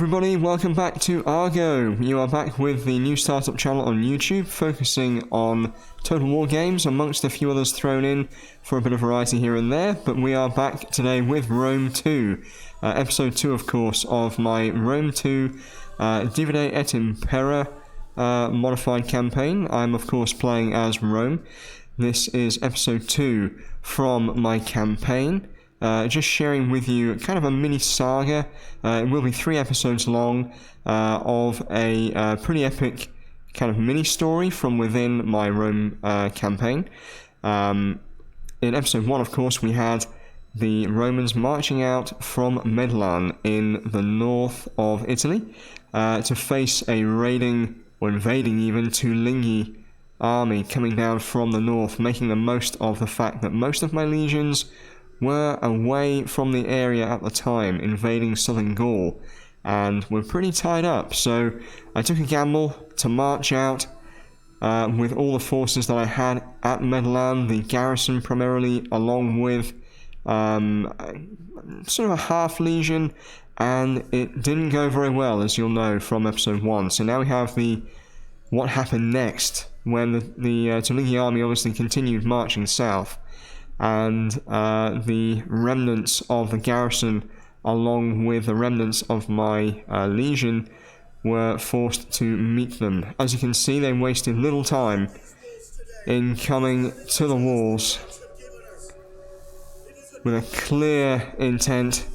everybody, welcome back to Argo. You are back with the new startup channel on YouTube, focusing on Total War games, amongst a few others thrown in for a bit of variety here and there. But we are back today with Rome 2, episode 2 of course, of my Rome 2 Divide et Impera modified campaign. I'm of course playing as Rome. This is episode 2 from my campaign. Just sharing with you kind of a mini saga. It will be 3 episodes long of a pretty epic kind of mini story from within my Rome campaign. In episode 1, of course, we had the Romans marching out from Medhlan in the north of Italy to face a raiding, or invading even, Tulingi army coming down from the north, making the most of the fact that most of my legions were away from the area at the time, invading southern Gaul, and were pretty tied up. So I took a gamble to march out with all the forces that I had at Medhlan, the garrison primarily, along with sort of a half legion, and it didn't go very well, as you'll know from episode 1. So now we have what happened next, when the Tulingi army obviously continued marching south, and the remnants of the garrison, along with the remnants of my legion, were forced to meet them. As you can see, they wasted little time in coming to the walls with a clear intent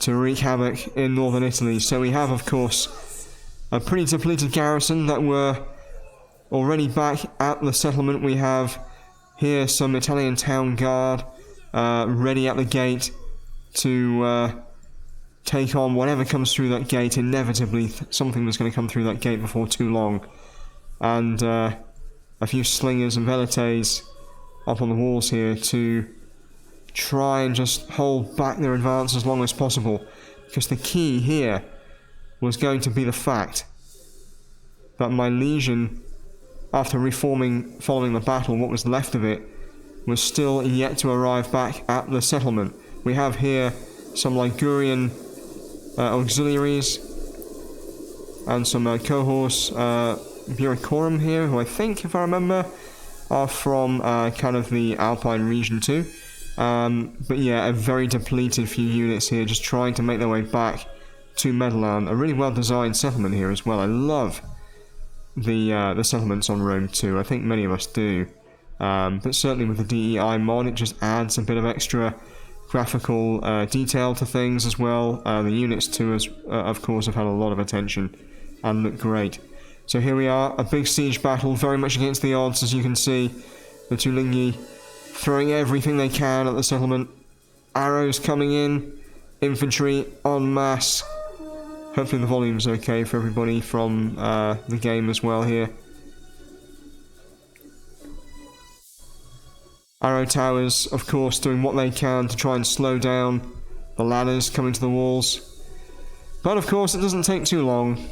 to wreak havoc in northern Italy. So we have, of course, a pretty depleted garrison that were already back at the settlement. We have here some Italian town guard ready at the gate to take on whatever comes through that gate. Inevitably, something was going to come through that gate before too long. And a few slingers and velites up on the walls here to try and just hold back their advance as long as possible. Because the key here was going to be the fact that my legion, after reforming following the battle, what was left of it was still yet to arrive back at the settlement. We have here some Ligurian auxiliaries and some cohorts Buricorum here, who I think, if I remember, are from kind of the Alpine region too. But yeah, a very depleted few units here, just trying to make their way back to Medhlan. A really well designed settlement here as well. I love the settlements on Rome 2. I think many of us do. But certainly with the DEI mod, it just adds a bit of extra graphical detail to things as well. The units too, of course, have had a lot of attention and look great. So here we are, a big siege battle, very much against the odds, as you can see. The Tulingi throwing everything they can at the settlement. Arrows coming in, infantry en masse. Hopefully the volume's okay for everybody from the game as well here. Arrow towers, of course, doing what they can to try and slow down the ladders coming to the walls. But of course, it doesn't take too long.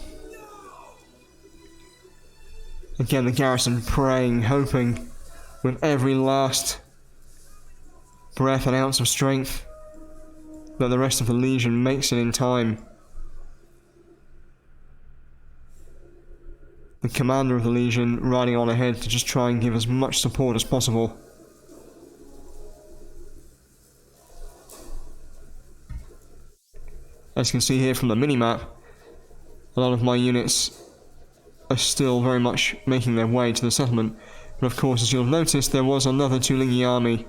Again, the garrison praying, hoping, with every last breath and ounce of strength, that the rest of the legion makes it in time. The commander of the legion riding on ahead to just try and give as much support as possible. As you can see here from the minimap, a lot of my units are still very much making their way to the settlement. But of course, as you'll notice, there was another Tulingi army,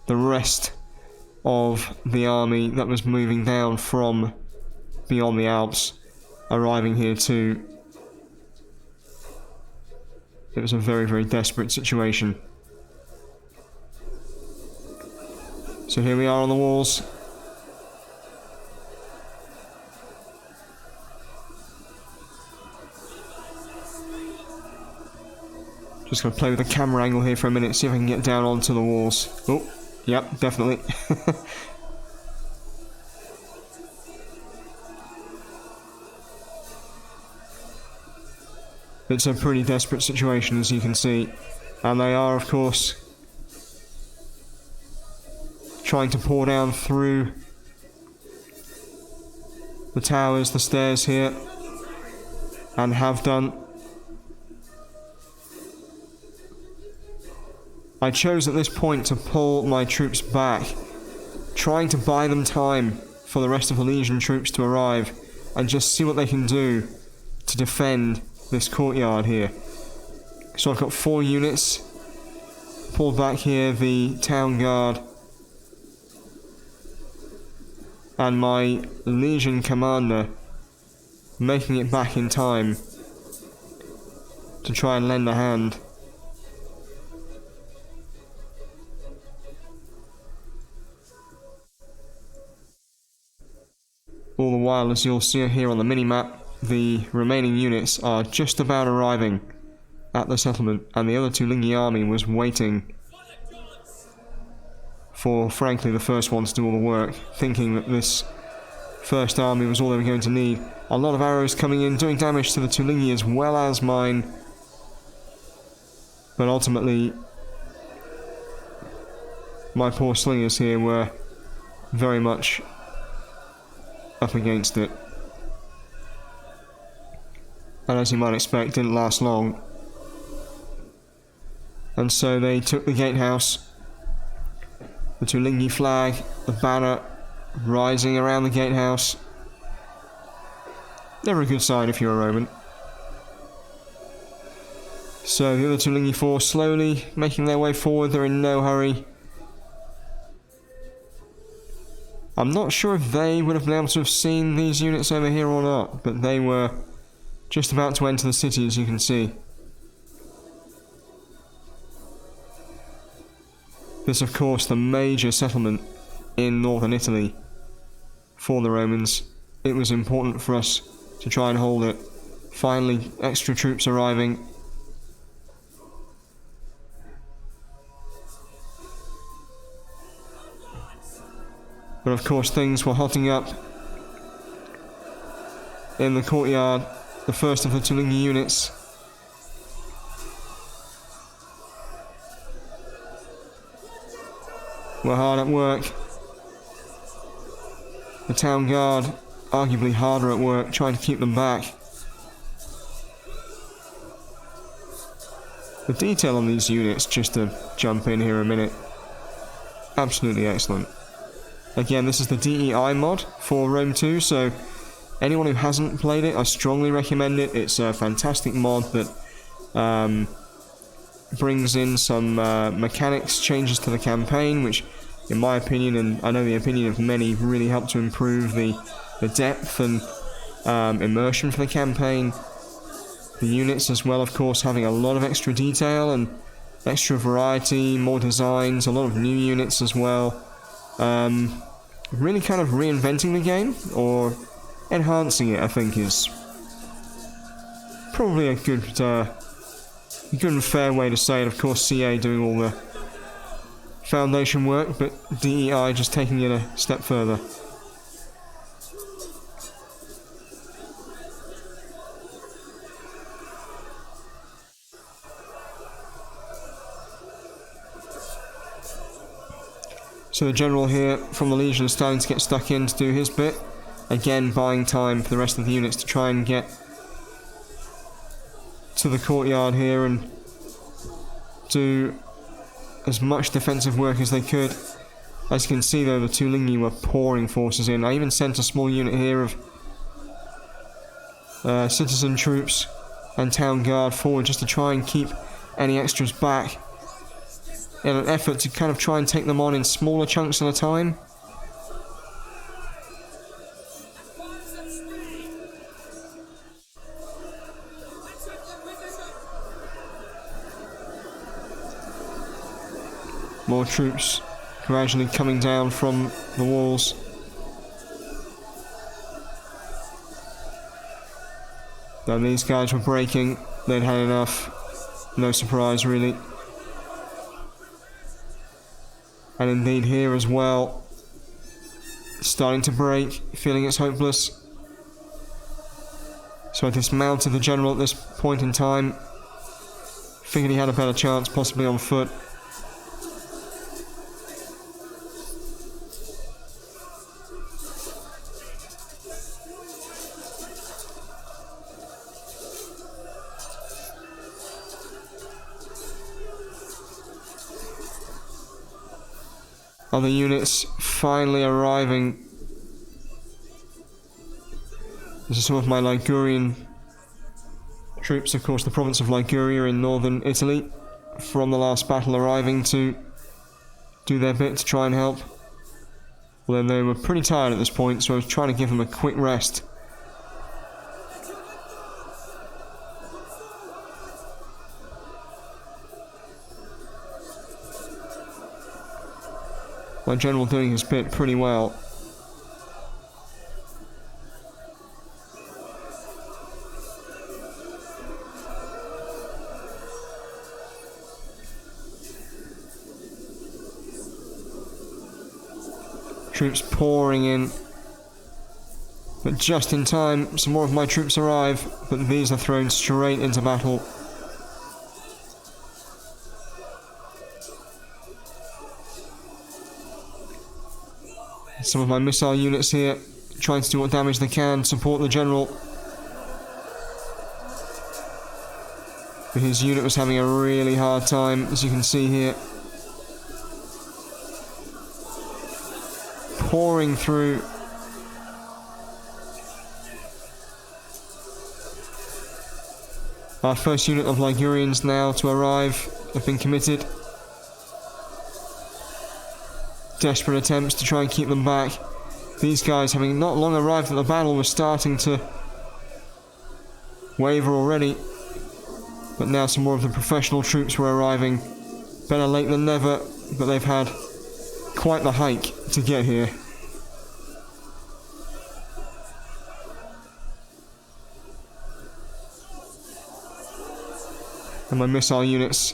the rest of the army that was moving down from beyond the Alps, arriving here too. It was a very, very desperate situation. So here we are on the walls. Just going to play with the camera angle here for a minute, see if I can get down onto the walls. Oh, yep, definitely. It's a pretty desperate situation, as you can see. And they are, of course, trying to pour down through the towers, the stairs here, and have done. I chose at this point to pull my troops back, trying to buy them time for the rest of the Legion troops to arrive and just see what they can do to defend this courtyard here. So I've got 4 units pulled back here, the town guard, and my Legion commander making it back in time to try and lend a hand. All the while, as you'll see here on the mini-map, the remaining units are just about arriving at the settlement, and the other Tulingi army was waiting for, frankly, the first one to do all the work, thinking that this first army was all they were going to need. A lot of arrows coming in, doing damage to the Tulingi as well as mine, but ultimately my poor slingers here were very much up against it. And as you might expect, didn't last long. And so they took the gatehouse. The Tulingi flag, the banner rising around the gatehouse. Never a good sign if you're a Roman. So the other Tulingi force slowly making their way forward. They're in no hurry. I'm not sure if they would have been able to have seen these units over here or not, but they were just about to enter the city, as you can see. This, of course, the major settlement in northern Italy for the Romans. It was important for us to try and hold it. Finally, extra troops arriving. But of course things were hotting up in the courtyard. The first of the Tulingi units were hard at work. The town guard arguably harder at work, trying to keep them back. The detail on these units, just to jump in here a minute, absolutely excellent. Again, this is the DEI mod for Rome 2, so anyone who hasn't played it, I strongly recommend it. It's a fantastic mod that brings in some mechanics changes to the campaign, which in my opinion, and I know the opinion of many, really help to improve the depth and immersion for the campaign. The units as well, of course, having a lot of extra detail and extra variety, more designs, a lot of new units as well. Really kind of reinventing the game, or enhancing it, I think is probably a good and fair way to say it. Of course, CA doing all the foundation work, but DEI just taking it a step further. So the general here from the Legion is starting to get stuck in to do his bit. Again, buying time for the rest of the units to try and get to the courtyard here and do as much defensive work as they could. As you can see though, the Tulingi were pouring forces in. I even sent a small unit here of citizen troops and town guard forward just to try and keep any extras back, in an effort to kind of try and take them on in smaller chunks at a time. More troops gradually coming down from the walls. Though these guys were breaking, they'd had enough. No surprise, really. And indeed here as well, starting to break, feeling it's hopeless. So I dismounted the general at this point in time. Figured he had a better chance, possibly on foot. other units finally arriving. This is some of my Ligurian troops, of course, the province of Liguria in northern Italy, from the last battle arriving to do their bit to try and help. Although they were pretty tired at this point, so I was trying to give them a quick rest. My general doing his bit pretty well. Troops pouring in, but just in time, some more of my troops arrive, but these are thrown straight into battle. Some of my missile units here, trying to do what damage they can, support the general. But his unit was having a really hard time, as you can see here. Pouring through. Our first unit of Ligurians now to arrive have been committed. Desperate attempts to try and keep them back. These guys, having not long arrived at the battle, were starting to waver already. But now some more of the professional troops were arriving. Better late than never, but they've had quite the hike to get here. And my missile units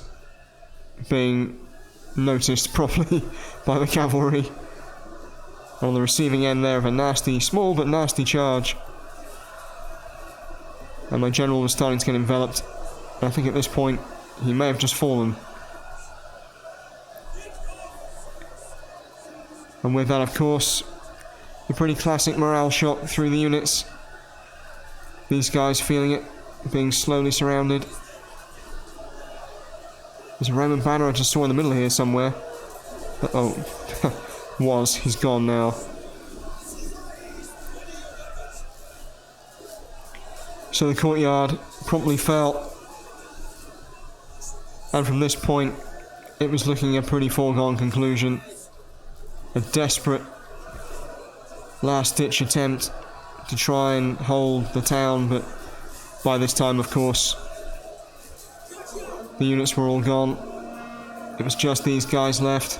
being noticed properly by the cavalry. On the receiving end there of a nasty, small but nasty charge. And my general was starting to get enveloped. And I think at this point, he may have just fallen. And with that, of course, a pretty classic morale shot through the units. These guys feeling it, being slowly surrounded. There's a Roman banner I just saw in the middle here somewhere. Uh-oh. He's gone now. So the courtyard promptly fell. And from this point, it was looking a pretty foregone conclusion. A desperate last-ditch attempt to try and hold the town, but by this time, of course, the units were all gone. It was just these guys left.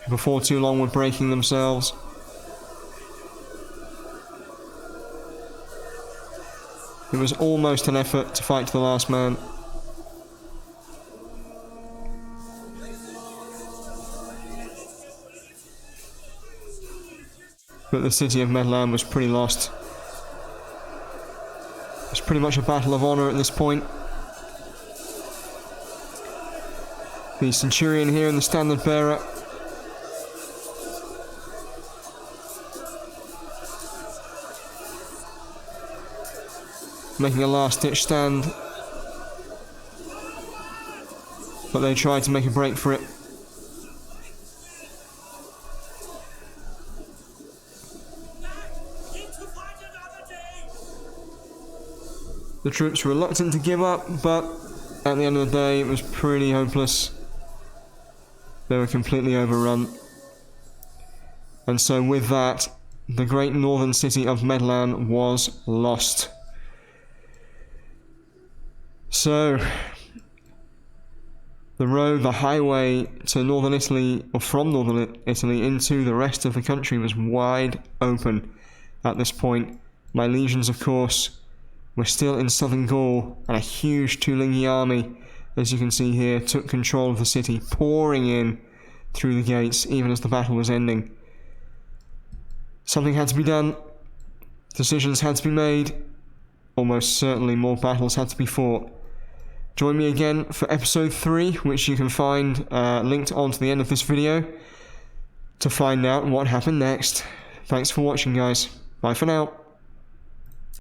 Before too long were breaking themselves. It was almost an effort to fight to the last man. But the city of Medhlan was pretty lost. It was pretty much a battle of honour at this point. The centurion here and the standard bearer making a last-ditch stand, but they tried to make a break for it. The troops were reluctant to give up, but at the end of the day it was pretty hopeless. They were completely overrun. And so with that, the great northern city of Medhlan was lost. So, the highway to northern Italy, or from northern Italy into the rest of the country was wide open at this point. My legions, of course, were still in southern Gaul, and a huge Tulingi army, as you can see here, took control of the city, pouring in through the gates, even as the battle was ending. Something had to be done, decisions had to be made, almost certainly more battles had to be fought. Join me again for episode 3, which you can find linked onto the end of this video, to find out what happened next. Thanks for watching, guys. Bye for now.